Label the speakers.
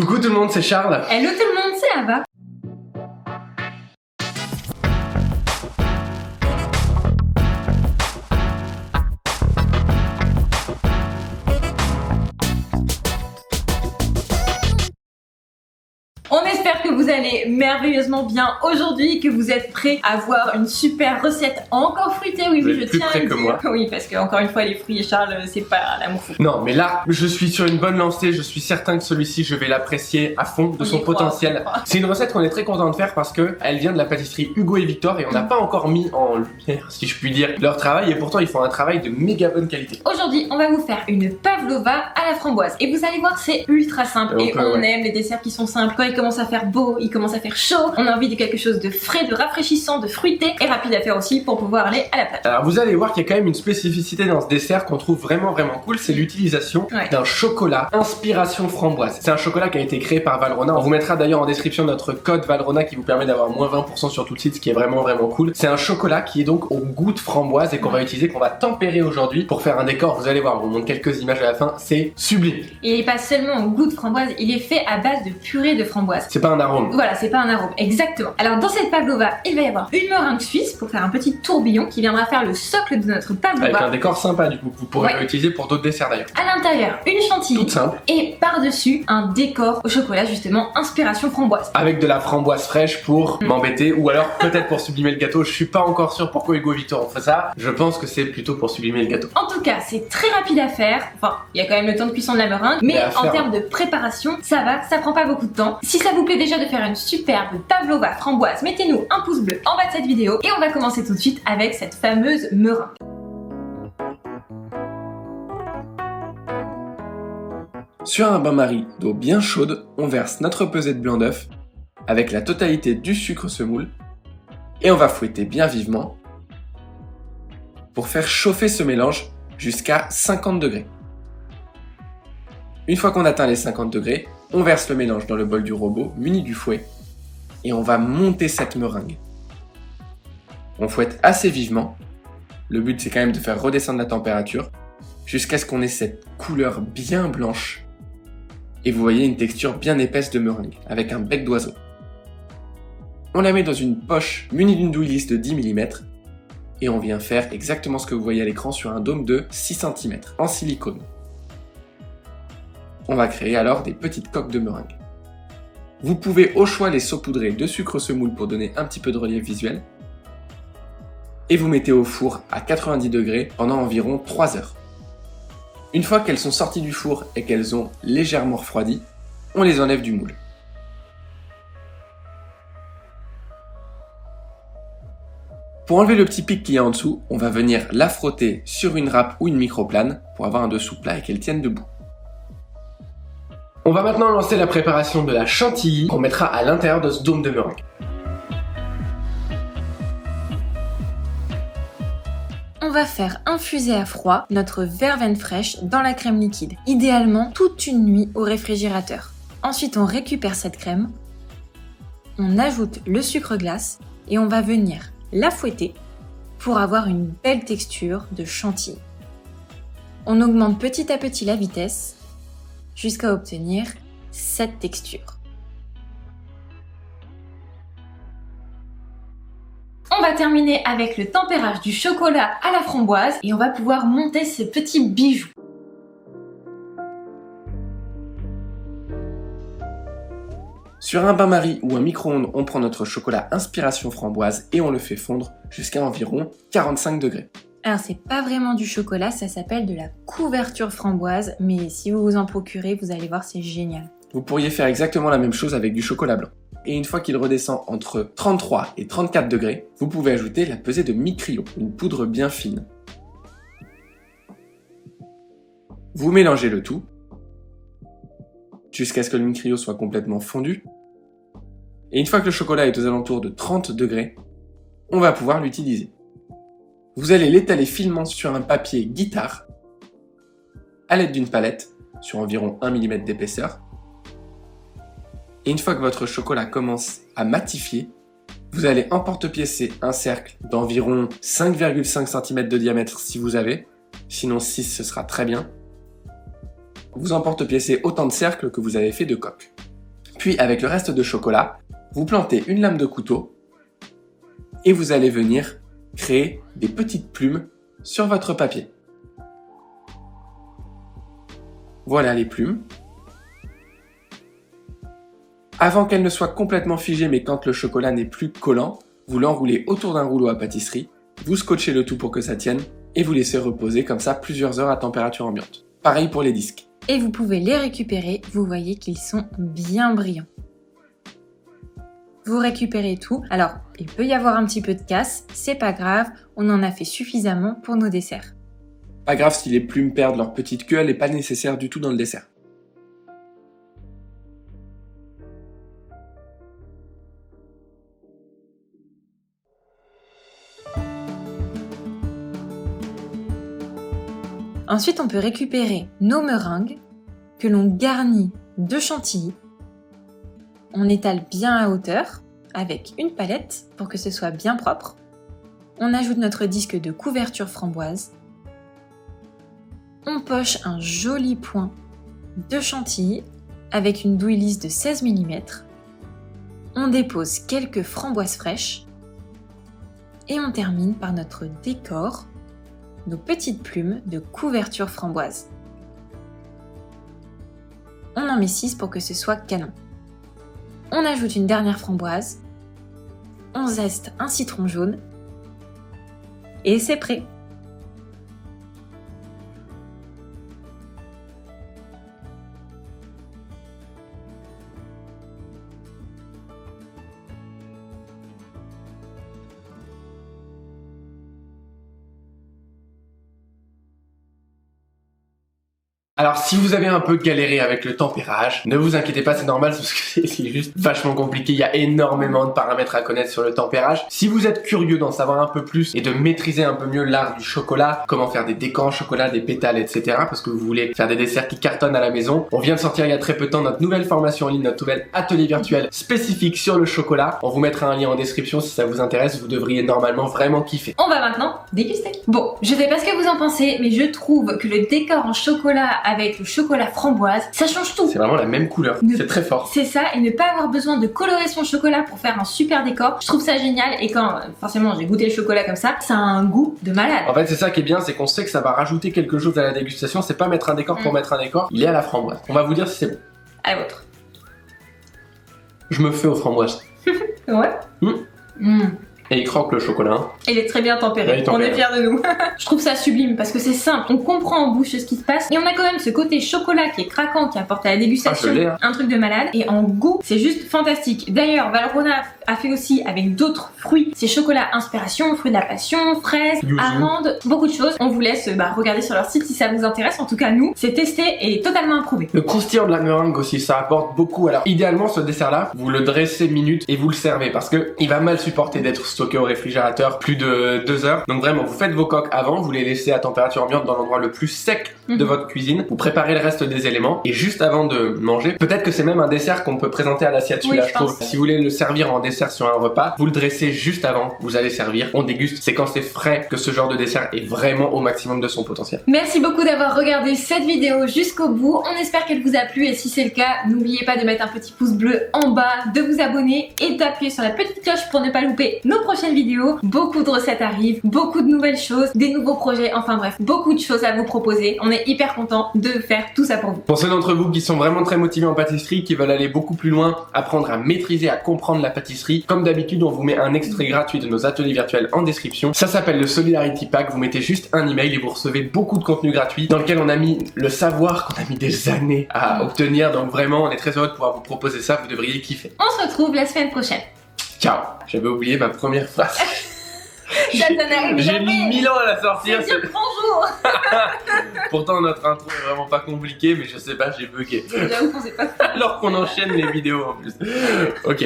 Speaker 1: Coucou tout le monde, c'est Charles.
Speaker 2: Hello tout le monde, c'est Ava. On espère que vous allez merveilleusement bien aujourd'hui, que vous êtes prêts à voir une super recette encore fruitée. Oui, je tiens à le dire. Oui, parce que encore une fois, les fruits et Charles, c'est pas l'amour fou.
Speaker 1: Non, mais là, je suis sur une bonne lancée. Je suis certain que celui-ci, je vais l'apprécier à fond de son potentiel. C'est une recette qu'on est très content de faire parce que elle vient de la pâtisserie Hugo et Victor et on n'a pas encore mis en lumière, si je puis dire, leur travail et pourtant ils font un travail de méga bonne qualité.
Speaker 2: Aujourd'hui, on va vous faire une pavlova à la framboise et vous allez voir, c'est ultra simple et on aime les desserts qui sont simples. Quand il commence à faire beau, il commence à faire chaud, on a envie de quelque chose de frais, de rafraîchissant, de fruité et rapide à faire aussi pour pouvoir aller à la plage.
Speaker 1: Alors vous allez voir qu'il y a quand même une spécificité dans ce dessert qu'on trouve vraiment cool, c'est l'utilisation d'un chocolat inspiration framboise. C'est un chocolat qui a été créé par Valrhona. On vous mettra d'ailleurs en description notre code Valrhona qui vous permet d'avoir moins 20% sur tout le site, ce qui est vraiment cool. C'est un chocolat qui est donc au goût de framboise et qu'on va utiliser, qu'on va tempérer aujourd'hui pour faire un décor. Vous allez voir, on vous montre quelques images à la fin, c'est sublime.
Speaker 2: Et il n'est pas seulement au goût de framboise, il est fait à base de purée de framboise.
Speaker 1: C'est pas un arôme.
Speaker 2: Voilà, c'est pas un arôme, exactement. Alors dans cette pavlova, il va y avoir une meringue suisse pour faire un petit tourbillon qui viendra faire le socle de notre pavlova.
Speaker 1: Avec un décor sympa du coup, vous pourrez l'utiliser pour d'autres desserts d'ailleurs.
Speaker 2: À l'intérieur, une chantilly.
Speaker 1: Toute simple.
Speaker 2: Et par-dessus, un décor au chocolat justement, inspiration framboise.
Speaker 1: Avec de la framboise fraîche pour m'embêter ou alors peut-être pour sublimer le gâteau. Je suis pas encore sûr pourquoi Hugo et Victor ont fait ça. Je pense que c'est plutôt pour sublimer le gâteau.
Speaker 2: En tout cas, c'est très rapide à faire. Enfin, il y a quand même le temps de cuisson de la meringue. Mais en termes de préparation, ça va, ça prend pas beaucoup de temps. Si ça vous plaît déjà de faire une superbe pavlova framboise, mettez-nous un pouce bleu en bas de cette vidéo. Et on va commencer tout de suite avec cette fameuse meringue.
Speaker 1: Sur un bain-marie d'eau bien chaude, on verse notre pesée de blanc d'œuf avec la totalité du sucre semoule et on va fouetter bien vivement pour faire chauffer ce mélange jusqu'à 50 degrés. Une fois qu'on atteint les 50 degrés, on verse le mélange dans le bol du robot muni du fouet et on va monter cette meringue. On fouette assez vivement. Le but c'est quand même de faire redescendre la température jusqu'à ce qu'on ait cette couleur bien blanche. Et vous voyez une texture bien épaisse de meringue, avec un bec d'oiseau. On la met dans une poche munie d'une douille lisse de 10 mm, et on vient faire exactement ce que vous voyez à l'écran sur un dôme de 6 cm, en silicone. On va créer alors des petites coques de meringue. Vous pouvez au choix les saupoudrer de sucre semoule pour donner un petit peu de relief visuel, et vous mettez au four à 90 degrés pendant environ 3 heures. Une fois qu'elles sont sorties du four et qu'elles ont légèrement refroidi, on les enlève du moule. Pour enlever le petit pic qu'il y a en dessous, on va venir la frotter sur une râpe ou une microplane pour avoir un dessous plat et qu'elle tienne debout. On va maintenant lancer la préparation de la chantilly qu'on mettra à l'intérieur de ce dôme de meringue.
Speaker 2: On va faire infuser à froid notre verveine fraîche dans la crème liquide, idéalement toute une nuit au réfrigérateur. Ensuite, on récupère cette crème, on ajoute le sucre glace et on va venir la fouetter pour avoir une belle texture de chantilly. On augmente petit à petit la vitesse jusqu'à obtenir cette texture. On va terminer avec le tempérage du chocolat à la framboise et on va pouvoir monter ce petit bijou.
Speaker 1: Sur un bain-marie ou un micro-ondes, on prend notre chocolat inspiration framboise et on le fait fondre jusqu'à environ 45 degrés.
Speaker 2: Alors c'est pas vraiment du chocolat, ça s'appelle de la couverture framboise, mais si vous vous en procurez, vous allez voir, c'est génial.
Speaker 1: Vous pourriez faire exactement la même chose avec du chocolat blanc. Et une fois qu'il redescend entre 33 et 34 degrés, vous pouvez ajouter la pesée de Mi-Crio, une poudre bien fine. Vous mélangez le tout jusqu'à ce que le Mi-Crio soit complètement fondu. Et une fois que le chocolat est aux alentours de 30 degrés, on va pouvoir l'utiliser. Vous allez l'étaler finement sur un papier guitare à l'aide d'une palette sur environ 1 mm d'épaisseur. Et une fois que votre chocolat commence à matifier, vous allez emporte-piécer un cercle d'environ 5,5 cm de diamètre si vous avez, sinon 6 ce sera très bien. Vous emporte-piécez autant de cercles que vous avez fait de coques. Puis avec le reste de chocolat, vous plantez une lame de couteau et vous allez venir créer des petites plumes sur votre papier. Voilà les plumes. Avant qu'elles ne soient complètement figées, mais quand le chocolat n'est plus collant, vous l'enroulez autour d'un rouleau à pâtisserie, vous scotchez le tout pour que ça tienne et vous laissez reposer comme ça plusieurs heures à température ambiante. Pareil pour les disques.
Speaker 2: Et vous pouvez les récupérer, vous voyez qu'ils sont bien brillants. Vous récupérez tout, alors il peut y avoir un petit peu de casse, c'est pas grave, on en a fait suffisamment pour nos desserts.
Speaker 1: Pas grave si les plumes perdent leur petite queue, elle n'est pas nécessaire du tout dans le dessert.
Speaker 2: Ensuite, on peut récupérer nos meringues que l'on garnit de chantilly. On étale bien à hauteur avec une palette pour que ce soit bien propre. On ajoute notre disque de couverture framboise. On poche un joli point de chantilly avec une douille lisse de 16 mm. On dépose quelques framboises fraîches. Et on termine par notre décor, nos petites plumes de couverture framboise. On en met 6 pour que ce soit canon. On ajoute une dernière framboise. On zeste un citron jaune. Et c'est prêt!
Speaker 1: Alors si vous avez un peu galéré avec le tempérage, ne vous inquiétez pas, c'est normal parce que c'est juste vachement compliqué, il y a énormément de paramètres à connaître sur le tempérage. Si vous êtes curieux d'en savoir un peu plus et de maîtriser un peu mieux l'art du chocolat, comment faire des décors en chocolat, des pétales, etc. parce que vous voulez faire des desserts qui cartonnent à la maison, on vient de sortir il y a très peu de temps notre nouvelle formation en ligne, notre nouvel atelier virtuel spécifique sur le chocolat. On vous mettra un lien en description si ça vous intéresse, vous devriez normalement vraiment kiffer.
Speaker 2: On va maintenant déguster. Bon, je sais pas ce que vous en pensez, mais je trouve que le décor en chocolat avec le chocolat framboise, ça change tout.
Speaker 1: C'est vraiment la même couleur, c'est très fort.
Speaker 2: C'est ça, et ne pas avoir besoin de colorer son chocolat pour faire un super décor, je trouve ça génial. Et quand forcément j'ai goûté le chocolat comme ça a un goût de malade.
Speaker 1: En fait c'est ça qui est bien, c'est qu'on sait que ça va rajouter quelque chose à la dégustation, c'est pas mettre un décor pour mettre un décor, il est à la framboise. On va vous dire si c'est bon.
Speaker 2: À la vôtre.
Speaker 1: Je me fais aux framboises.
Speaker 2: Ouais.
Speaker 1: Et il croque le chocolat.
Speaker 2: Il est très bien tempéré,
Speaker 1: Ouais,
Speaker 2: on est fiers de nous. Je trouve ça sublime parce que c'est simple, on comprend en bouche ce qui se passe et on a quand même ce côté chocolat qui est craquant, qui apporte à la dégustation un truc de malade. Et en goût, c'est juste fantastique. D'ailleurs, Valrhona a fait aussi avec d'autres fruits, c'est chocolat inspiration, fruits de la passion, fraises, amandes, beaucoup de choses. On vous laisse regarder sur leur site si ça vous intéresse. En tout cas, nous, c'est testé et totalement approuvé.
Speaker 1: Le croustillant de la meringue aussi, ça apporte beaucoup. Alors, idéalement, ce dessert-là, vous le dressez minute et vous le servez parce que il va mal supporter d'être stocké au réfrigérateur plus de 2 heures. Donc vraiment, vous faites vos coques avant, vous les laissez à température ambiante dans l'endroit le plus sec de votre cuisine. Vous préparez le reste des éléments et juste avant de manger, peut-être que c'est même un dessert qu'on peut présenter à l'assiette.
Speaker 2: Oui,
Speaker 1: je trouve. Si vous voulez le servir en dessert sur un repas, vous le dressez juste avant. Vous allez servir, on déguste. C'est quand c'est frais que ce genre de dessert est vraiment au maximum de son potentiel.
Speaker 2: Merci beaucoup d'avoir regardé cette vidéo jusqu'au bout. On espère qu'elle vous a plu et si c'est le cas, n'oubliez pas de mettre un petit pouce bleu en bas, de vous abonner et d'appuyer sur la petite cloche pour ne pas louper nos prochaines vidéos. Beaucoup de recettes arrivent, beaucoup de nouvelles choses, des nouveaux projets, enfin bref, beaucoup de choses à vous proposer. On est hyper contents de faire tout ça pour vous.
Speaker 1: Pour ceux d'entre vous qui sont vraiment très motivés en pâtisserie, qui veulent aller beaucoup plus loin, apprendre à maîtriser, à comprendre la pâtisserie, comme d'habitude, on vous met un extrait gratuit de nos ateliers virtuels en description. Ça s'appelle le Solidarity Pack. Vous mettez juste un email et vous recevez beaucoup de contenu gratuit dans lequel on a mis le savoir qu'on a mis des années à obtenir. Donc vraiment, on est très heureux de pouvoir vous proposer ça. Vous devriez kiffer.
Speaker 2: On se retrouve la semaine prochaine.
Speaker 1: Ciao. J'avais oublié ma première phrase.
Speaker 2: J'ai
Speaker 1: mis 1000 ans à la sortir.
Speaker 2: C'est dire bonjour.
Speaker 1: Pourtant notre intro est vraiment pas compliqué, mais je sais pas, j'ai bugué.
Speaker 2: J'avoue qu'on sait pas.
Speaker 1: Alors qu'on enchaîne les vidéos en plus. Ok.